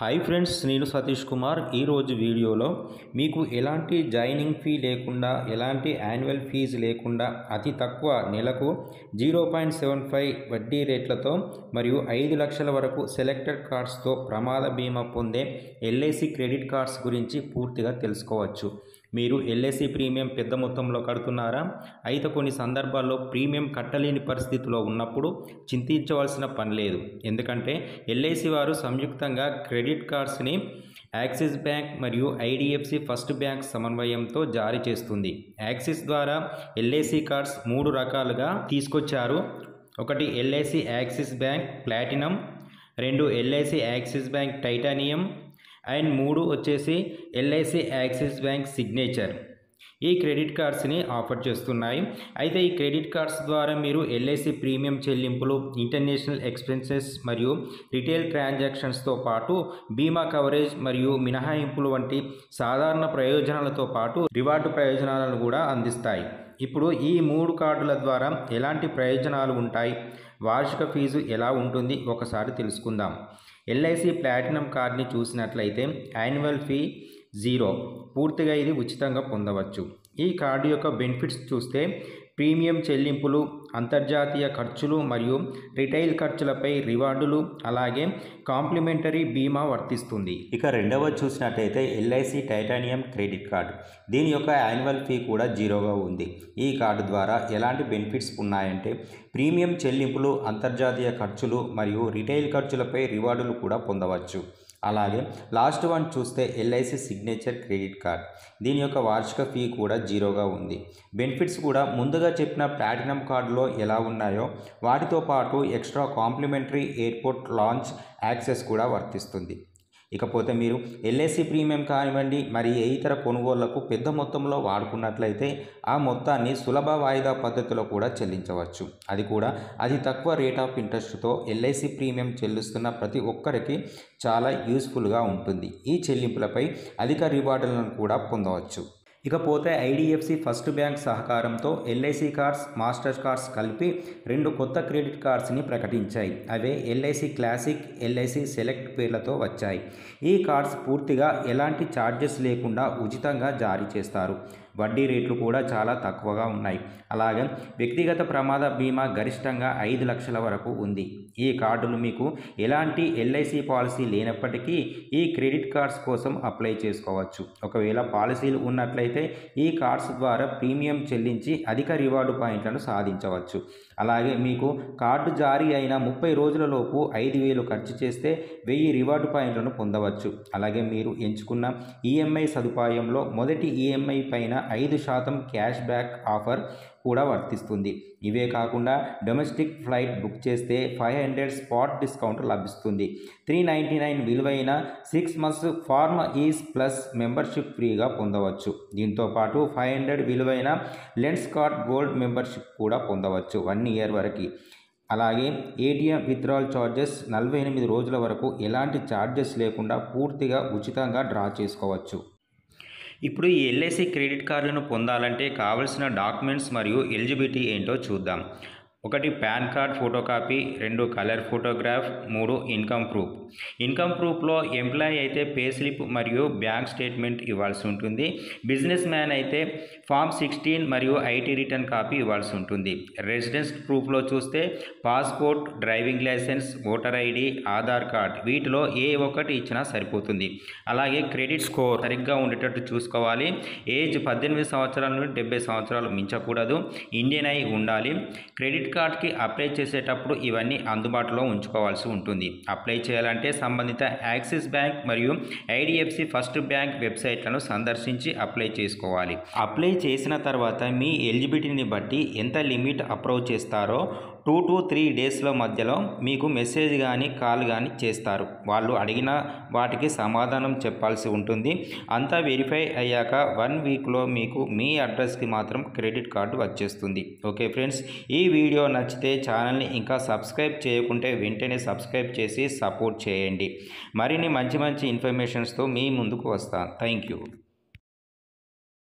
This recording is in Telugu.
హాయ్ ఫ్రెండ్స్, నేను సతీష్ కుమార్. ఈరోజు వీడియోలో మీకు ఎలాంటి జాయినింగ్ ఫీ లేకుండా, ఎలాంటి యాన్యువల్ ఫీజు లేకుండా అతి తక్కువ నెలకు 0.75 వడ్డీ రేట్లతో మరియు 5 లక్షల వరకు సెలెక్టెడ్ కార్డ్స్తో ప్రమాద బీమా పొందే ఎల్ఐసి క్రెడిట్ కార్డ్స్ గురించి పూర్తిగా తెలుసుకోవచ్చు. మీరు ఎల్ఐసి ప్రీమియం పెద్ద మొత్తంలో కడుతున్నారా? అయితే కొన్ని సందర్భాల్లో ప్రీమియం కట్టలేని పరిస్థితిలో ఉన్నప్పుడు చింతించవలసిన పని లేదు. ఎందుకంటే ఎల్ఐసి వారు సంయుక్తంగా క్రెడిట్ కార్డ్స్ని యాక్సిస్ బ్యాంక్ మరియు ఐడిఎఫ్సి ఫస్ట్ బ్యాంక్ సమన్వయంతో జారీ చేస్తుంది. యాక్సిస్ ద్వారా ఎల్ఐసి కార్డ్స్ 3 రకాలుగా తీసుకొచ్చారు. ఒకటి LIC axis bank platinum, 2 LIC axis bank titanium and 3 వచ్చేసి ఎల్ఐసి యాక్సిస్ బ్యాంక్ సిగ్నేచర్. ఈ క్రెడిట్ కార్డ్స్ని ఆఫర్ చేస్తున్నాయి. అయితే ఈ క్రెడిట్ కార్డ్స్ ద్వారా మీరు ఎల్ఐసి ప్రీమియం చెల్లింపులు, ఇంటర్నేషనల్ ఎక్స్పెన్సెస్ మరియు రిటైల్ ట్రాన్సాక్షన్స్తో పాటు బీమా కవరేజ్ మరియు మినహాయింపులు వంటి సాధారణ ప్రయోజనాలతో పాటు రివార్డు ప్రయోజనాలను కూడా అందిస్తాయి. ఇప్పుడు ఈ 3 కార్డుల ద్వారా ఎలాంటి ప్రయోజనాలు ఉంటాయి, వార్షిక ఫీజు ఎలా ఉంటుంది ఒకసారి తెలుసుకుందాం. ఎల్ఐసి ప్లాటినం కార్డ్ని చూసినట్లయితే యాన్యువల్ ఫీ 0, పూర్తిగా ఇది ఉచితంగా పొందవచ్చు. ఈ కార్డు యొక్క బెనిఫిట్స్ చూస్తే ప్రీమియం చెల్లింపులు, అంతర్జాతీయ ఖర్చులు మరియు రిటైల్ ఖర్చులపై రివార్డులు, అలాగే కాంప్లిమెంటరీ బీమా వర్తిస్తుంది. ఇక రెండవ చూసినట్లయితే ఎల్ఐసి టైటానియం క్రెడిట్ కార్డు. దీని యొక్క యాన్యువల్ ఫీ కూడా 0గా ఉంది. ఈ కార్డు ద్వారా ఎలాంటి బెనిఫిట్స్ ఉన్నాయంటే ప్రీమియం చెల్లింపులు, అంతర్జాతీయ ఖర్చులు మరియు రిటైల్ ఖర్చులపై రివార్డులు కూడా పొందవచ్చు. అలాగే లాస్ట్ వన్ చూస్తే ఎల్ఐసి సిగ్నేచర్ క్రెడిట్ కార్డ్. దీని యొక్క వార్షిక ఫీ కూడా 0గా ఉంది. బెనిఫిట్స్ కూడా ముందుగా చెప్పిన ప్లాటినం కార్డులో ఎలా ఉన్నాయో వాటితో పాటు extra complimentary airport lounge access కూడా వర్తిస్తుంది. ఇకపోతే మీరు ఎల్ఐసి ప్రీమియం కానివ్వండి మరి ఏ ఇతర కొనుగోళ్లకు పెద్ద మొత్తంలో వాడుకున్నట్లయితే ఆ మొత్తాన్ని సులభ వాయిదా పద్ధతిలో కూడా చెల్లించవచ్చు. అది కూడా అతి తక్కువ రేట్ ఆఫ్ ఇంట్రెస్ట్తో ఎల్ఐసి ప్రీమియం చెల్లిస్తున్న ప్రతి ఒక్కరికి చాలా యూస్ఫుల్గా ఉంటుంది. ఈ చెల్లింపులపై అధిక రివార్డులను కూడా పొందవచ్చు. ఇకపోతే ఐడిఎఫ్సి ఫస్ట్ బ్యాంక్ సహకారంతో ఎల్ఐసి కార్డ్స్, మాస్టర్ కార్డ్స్ కలిపి 2 కొత్త క్రెడిట్ కార్డ్స్ని ప్రకటించాయి. అవే ఎల్ఐసి క్లాసిక్, ఎల్ఐసి సెలెక్ట్ పేర్లతో వచ్చాయి. ఈ కార్డ్స్ పూర్తిగా ఎలాంటి ఛార్జెస్ లేకుండా ఉచితంగా జారీ చేస్తారు. వడ్డీ రేట్లు కూడా చాలా తక్కువగా ఉన్నాయి. అలాగే వ్యక్తిగత ప్రమాద బీమా గరిష్టంగా 5 లక్షల వరకు ఉంది. ఈ కార్డులు మీకు ఎలాంటి ఎల్ఐసి పాలసీ లేనప్పటికీ ఈ క్రెడిట్ కార్డ్స్ కోసం అప్లై చేసుకోవచ్చు. ఒకవేళ పాలసీలు ఉన్నట్లయితే ఈ కార్డ్స్ ద్వారా ప్రీమియం చెల్లించి అధిక రివార్డు పాయింట్లను సాధించవచ్చు. అలాగే మీకు కార్డు జారీ అయిన 30 రోజులలోపు 5,000 ఖర్చు చేస్తే 1000 రివార్డు పాయింట్లను పొందవచ్చు. అలాగే మీరు ఎంచుకున్న ఈఎంఐ సదుపాయంలో మొదటి ఈఎంఐ పైన 5% క్యాష్ బ్యాక్ ఆఫర్ కూడా వర్తిస్తుంది. ఇవే కాకుండా డొమెస్టిక్ ఫ్లైట్ బుక్ చేస్తే 500 స్పాట్ డిస్కౌంట్ లభిస్తుంది. 399 విలువైన 6 months PharmEasy plus membership ఫ్రీగా పొందవచ్చు. దీంతో పాటు 500 విలువైన లెన్స్ కార్డ్ గోల్డ్ మెంబర్షిప్ కూడా పొందవచ్చు 1 year వరకు. అలాగే ఏటీఎం విత్డ్రాల్ ఛార్జెస్ 48 రోజుల వరకు ఎలాంటి ఛార్జెస్ లేకుండా పూర్తిగా ఉచితంగా డ్రా చేసుకోవచ్చు. ఇప్పుడు ఈ ఎల్ఐసి క్రెడిట్ కార్డులను పొందాలంటే కావలసిన డాక్యుమెంట్స్ మరియు ఎలిజిబిలిటీ ఏంటో చూద్దాం. 1 PAN card photocopy, 2 colour photograph, 3 income proof. Income ప్రూఫ్లో ఎంప్లాయీ అయితే పే స్లిప్ మరియు బ్యాంక్ స్టేట్మెంట్ ఇవ్వాల్సి ఉంటుంది. బిజినెస్ మ్యాన్ అయితే ఫామ్ 16 మరియు ఐటీ రిటర్న్ కాపీ ఇవ్వాల్సి ఉంటుంది. రెసిడెన్స్ ప్రూఫ్లో చూస్తే passport, driving license, voter ID, Aadhaar card వీటిలో ఏ ఒక్కటి ఇచ్చినా సరిపోతుంది. అలాగే క్రెడిట్ స్కోర్ సరిగ్గా ఉండేటట్టు చూసుకోవాలి. ఏజ్ 18 సంవత్సరాల నుండి 70 సంవత్సరాలు మించకూడదు. ఇండియన్ అయి ఉండాలి. క్రెడిట్ కార్డ్కి అప్లై చేసేటప్పుడు ఇవన్నీ అందుబాటులో ఉంచుకోవాల్సి ఉంటుంది. అప్లై చేయాలంటే సంబంధిత యాక్సిస్ బ్యాంక్ మరియు ఐడిఎఫ్సి ఫస్ట్ బ్యాంక్ వెబ్సైట్లను సందర్శించి అప్లై చేసుకోవాలి. అప్లై చేసిన తర్వాత మీ ఎలిజిబిలిటీని బట్టి ఎంత లిమిట్ అప్రూవ్ చేస్తారో 2 to 3 డేస్లో మధ్యలో మీకు మెసేజ్ కానీ కాల్ కానీ చేస్తారు. వాళ్ళు అడిగిన వాటికి సమాధానం చెప్పాల్సి ఉంటుంది. అంతా వెరిఫై అయ్యాక 1 వీక్లో మీకు మీ అడ్రస్కి మాత్రం క్రెడిట్ కార్డు వచ్చేస్తుంది. ఓకే ఫ్రెండ్స్, ఈ వీడియో నచ్చితే ఛానల్ని ఇంకా సబ్స్క్రైబ్ చేయకుంటే వెంటనే సబ్స్క్రైబ్ చేసి సపోర్ట్ చేయండి. మరిన్ని మంచి ఇన్ఫర్మేషన్స్తో మీ ముందుకు వస్తాను. Thank you.